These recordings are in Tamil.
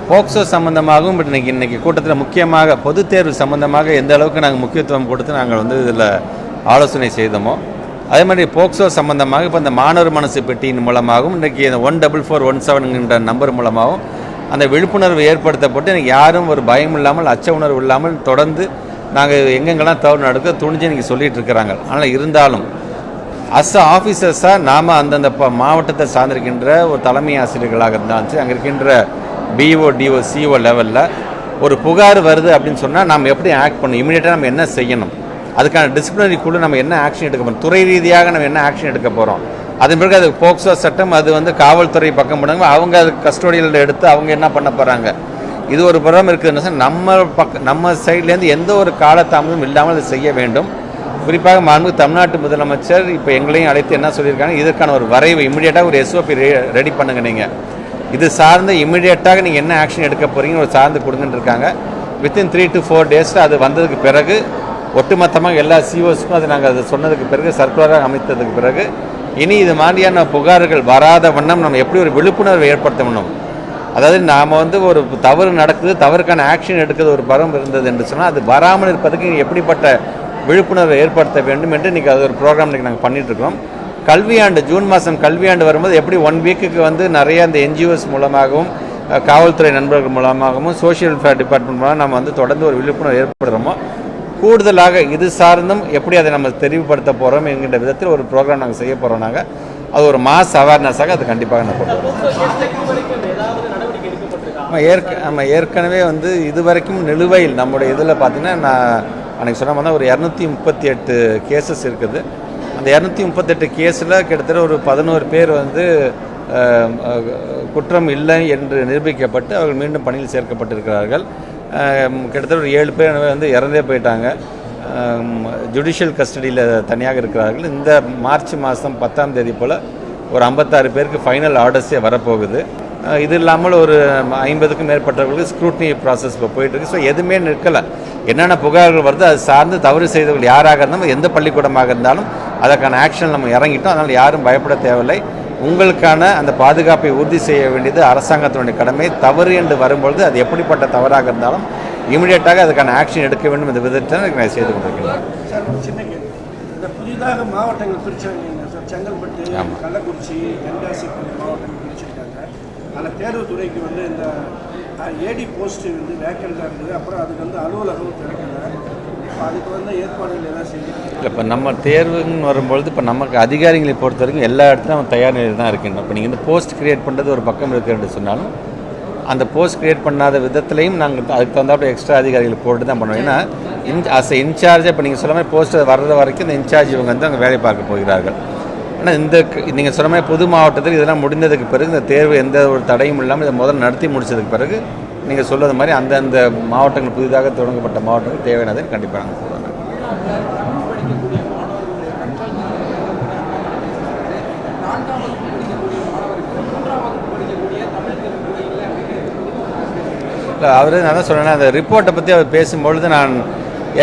போக்சோ சம்பந்தமாகவும் இன்னைக்கு கூட்டத்தில் முக்கியமாக பொதுத் தேர்வு சம்பந்தமாக எந்த அளவுக்கு நாங்கள் முக்கியத்துவம் கொடுத்து நாங்கள் வந்து இதில் ஆலோசனை செய்தோமோ அதே மாதிரி போக்சோ சம்பந்தமாக இப்போ இந்த மாணவர் மனசு பெட்டியின் மூலமாகவும் இன்றைக்கி இந்த 14417 நம்பர் மூலமாகவும் அந்த விழிப்புணர்வு ஏற்படுத்தப்பட்டு எனக்கு யாரும் ஒரு பயம் இல்லாமல் அச்ச உணர்வு இல்லாமல் தொடர்ந்து நாங்கள் எங்கெங்கெல்லாம் தவறு நடக்க துணிஞ்சு இன்றைக்கி சொல்லிகிட்டு இருக்கிறாங்க. ஆனால் இருந்தாலும் ஆஃபீஸர்ஸாக நாம் அந்தந்த மாவட்டத்தை சார்ந்திருக்கின்ற ஒரு தலைமை ஆசிரியர்களாக இருந்தாலும் அங்கே இருக்கின்ற பிஓ டிஓ சிஓ லெவலில் ஒரு புகார் வருது அப்படின்னு சொன்னால் நாம் எப்படி ஆக்ட் பண்ணணும், இமீடியட்டாக நம்ம என்ன செய்யணும், அதுக்கான டிசிப்ளினரி குழு நம்ம என்ன ஆக்ஷன் எடுக்க போகிறோம், துறை ரீதியாக நம்ம என்ன ஆக்ஷன் எடுக்க போகிறோம். அதன் பிறகு அது போக்சோ சட்டம் அது வந்து காவல்துறை பக்கம் பண்ணுங்க, அவங்க அது கஸ்டோடியில் எடுத்து அவங்க என்ன பண்ண போகிறாங்க. இது ஒரு புறம் இருக்குதுன்னு நம்ம சைட்லேருந்து எந்த ஒரு காலதாமதம் இல்லாமல் அதை செய்ய வேண்டும். குறிப்பாக மாண்புமிகு தமிழ்நாட்டு முதலமைச்சர் இப்போ எங்களையும் அழைத்து என்ன சொல்லியிருக்காங்க, இதற்கான ஒரு வரைவு இமீடியட்டாக ஒரு SOP ரெடி பண்ணுங்க. நீங்கள் இது சார்ந்து இமீடியட்டாக நீங்கள் என்ன ஆக்ஷன் எடுக்க போகிறீங்க ஒரு சார்ந்து கொடுங்கன்னு இருக்காங்க. வித்தின் 3 to 4 டேஸில் அது வந்ததுக்கு பிறகு ஒட்டுமொத்தமாக எல்லா சிஓஸ்க்கும் அது நாங்கள் அது சொன்னதுக்கு பிறகு சர்க்குலராக அமைத்ததுக்கு பிறகு இனி இது மாதிரியான புகார்கள் வராத வண்ணம் நம்ம எப்படி ஒரு விழிப்புணர்வை ஏற்படுத்தணும். அதாவது நாம் வந்து ஒரு தவறு நடக்குது, தவறுக்கான ஆக்ஷன் எடுக்கிறது ஒரு பரம் இருந்தது என்று சொன்னால் அது வராமல் இருப்பதுக்கு எப்படிப்பட்ட விழிப்புணர்வை ஏற்படுத்த வேண்டும் என்று இன்றைக்கி அது ஒரு ப்ரோக்ராம் இன்றைக்கி நாங்கள் பண்ணிகிட்ருக்கோம். கல்வியாண்டு ஜூன் மாதம் கல்வியாண்டு வரும்போது எப்படி 1 வீக்குக்கு வந்து நிறைய அந்த NGOs மூலமாகவும் காவல்துறை நண்பர்கள் மூலமாகவும் சோஷியல் வெல்ஃபேர் டிபார்ட்மெண்ட் மூலம் நம்ம வந்து தொடர்ந்து ஒரு விழிப்புணர்வு ஏற்படுறோமோ கூடுதலாக இது சார்ந்தும் எப்படி அதை நம்ம தெரிவுபடுத்த போகிறோம் என்கின்ற விதத்தில் ஒரு ப்ரோக்ராம் நாங்கள் செய்ய போகிறோம். நாங்கள் அது ஒரு மாஸ் அவேர்னஸாக அது கண்டிப்பாக நான் கொண்டு வரோம். நம்ம ஏற்கனவே வந்து இது வரைக்கும் நிலுவையில் நம்முடைய இதில் பார்த்திங்கன்னா நான் அன்றைக்கி சொன்ன மாதிரி ஒரு 238 கேசஸ் இருக்குது. அந்த 238 கேஸில் கிட்டத்தட்ட ஒரு 11 பேர் வந்து குற்றம் இல்லை என்று நிரூபிக்கப்பட்டு அவர்கள் மீண்டும் பணியில் சேர்க்கப்பட்டிருக்கிறார்கள். கிட்டத்தட்ட ஒரு 7 பேர் வந்து இறந்தே போயிட்டாங்க, ஜுடிஷியல் கஸ்டடியில் தனியாக இருக்கிறார்கள். இந்த மார்ச் மாதம் 10ஆம் தேதி போல் ஒரு 56 பேருக்கு ஃபைனல் ஆர்டர்ஸே வரப்போகுது. இது இல்லாமல் ஒரு 50க்கும் மேற்பட்டவர்களுக்கு ஸ்க்ரூட்னி ப்ராசஸ் இப்போ போயிட்டுருக்கு. ஸோ எதுவுமே நிற்கலை. என்னென்ன புகார்கள் வருது அது சார்ந்து தவறு செய்தவர்கள் யாராக இருந்தாலும் எந்த பள்ளிக்கூடமாக இருந்தாலும் அதற்கான ஆக்ஷன் நம்ம இறங்கிட்டோம். அதனால் யாரும் பயப்பட தேவையில்லை. உங்களுக்கான அந்த பாதுகாப்பை உறுதி செய்ய வேண்டியது அரசாங்கத்தினுடைய கடமை. தவறு என்று வரும்பொழுது அது எப்படிப்பட்ட தவறாக இருந்தாலும் இமீடியட்டாக அதுக்கான ஆக்ஷன் எடுக்க வேண்டும் என்ற விதத்தை நான் செய்து கொண்டிருக்கிறேன். சார் ஒரு சின்ன கேள்வி, இந்த புதிதாக மாவட்டங்கள் பிரிச்சாங்க சார், செங்கல்பட்டு, கள்ளக்குறிச்சி, தென்காசி மாவட்டங்கள் பிரிச்சிருக்காங்க. அதில் தேர்வுத்துறைக்கு வந்து இந்த AD போஸ்ட்டு வந்து வேக்கண்டாக இருக்குது. அப்புறம் அதுக்கு வந்து அலுவலகம் திறக்கலை. இப்போ அதுக்கு வந்து ஏற்பாடுகள் எதாவது செய்யணும். இப்போ நம்ம தேர்வுன்னு வரும்பொழுது இப்போ நமக்கு அதிகாரிகளை பொறுத்த வரைக்கும் எல்லா இடத்துலையும் நம்ம தயார் நிலையில் தான் இருக்கின்றோம். இப்போ நீங்கள் இந்த போஸ்ட் கிரியேட் பண்ணுறது ஒரு பக்கம் இருக்குன்னு சொன்னாலும் அந்த போஸ்ட் கிரியேட் பண்ணாத விதத்துலையும் நாங்கள் அதுக்கு தகுந்தாப்புல எக்ஸ்ட்ரா அதிகாரிகளை போட்டு தான் பண்ணுவோம். ஏன்னா இன்சார்ஜாக இப்போ நீங்கள் சொல்ல மாதிரி போஸ்ட் வர்றது வரைக்கும் இந்த இன்சார்ஜ் இவங்க வந்து அங்கே வேலை பார்க்க போகிறார்கள். ஆனால் நீங்கள் சொன்ன மாதிரி புது மாவட்டத்தில் இதெல்லாம் முடிந்ததுக்கு பிறகு இந்த தேர்வு எந்த ஒரு தடையும் இல்லாமல் இதை முதல்ல நடத்தி முடிச்சதுக்கு பிறகு நீங்கள் சொல்வது மாதிரி அந்தந்த மாவட்டங்கள் புதிதாக தொடங்கப்பட்ட மாவட்டங்கள் தேவையானதை கண்டிப்பாக நாங்கள் போடுவோம். இல்லை அவர் நான் தான் சொன்னேன்னா அந்த ரிப்போர்ட்டை பற்றி அவர் பேசும்பொழுது நான்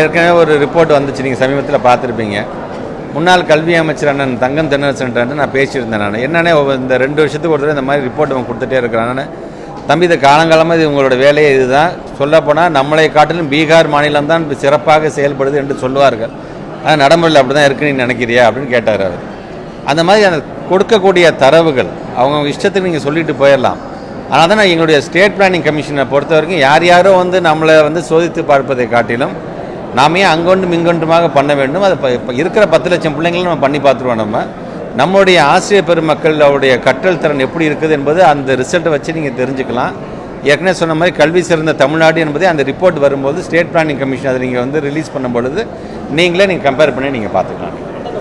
ஏற்கனவே ஒரு ரிப்போர்ட் வந்துச்சு, நீங்கள் சமீபத்தில் பார்த்துருப்பீங்க. முன்னாள் கல்வி அமைச்சர் அண்ணன் தங்கம் தென்னரசன்ட்டு நான் பேசியிருந்தேன். நான் என்னென்ன இந்த 2 வருஷத்துக்கு ஒரு தடவை இந்த மாதிரி ரிப்போர்ட் அவங்க கொடுத்துட்டே இருக்கிறான்னு. தம்பி இது காலங்காலமாக இது உங்களோட வேலையே இதுதான். சொல்லப்போனால் நம்மளை காட்டிலும் பீகார் மாநிலம் தான் சிறப்பாக செயல்படுது என்று சொல்லுவார்கள். ஆனால் நடைமுறையில் அப்படி தான் இருக்குன்னு நீ நினைக்கிறியா அப்படின்னு கேட்டார் அவர். அந்த மாதிரி அந்த கொடுக்கக்கூடிய தரவுகள் அவங்க இஷ்டத்துக்கு நீங்கள் சொல்லிட்டு போயிடலாம். ஆனால் தான் எங்களுடைய ஸ்டேட் பிளானிங் கமிஷனை பொறுத்த வரைக்கும் யாரோ வந்து நம்மளை வந்து சோதித்து பார்ப்பதை காட்டிலும் நாம் ஏன் அங்கொன்றும் இங்கொன்றுமாக பண்ண வேண்டும். அது இப்போ இருக்கிற 10 லட்சம் பிள்ளைங்களும் நம்ம பண்ணி பார்த்துருவோம். நம்முடைய ஆசிரியர் பெருமக்களுடைய கற்றல் திறன் எப்படி இருக்குது என்பது அந்த ரிசல்ட்டை வச்சு நீங்கள் தெரிஞ்சுக்கலாம். ஏற்கனவே சொன்ன மாதிரி கல்வி சிறந்த தமிழ்நாடு என்பதே அந்த ரிப்போர்ட் வரும்போது ஸ்டேட் பிளானிங் கமிஷன் அதை நீங்கள் வந்து ரிலீஸ் பண்ணும் பொழுது நீங்கள் கம்பேர் பண்ணி நீங்கள் பார்த்துக்கலாம்.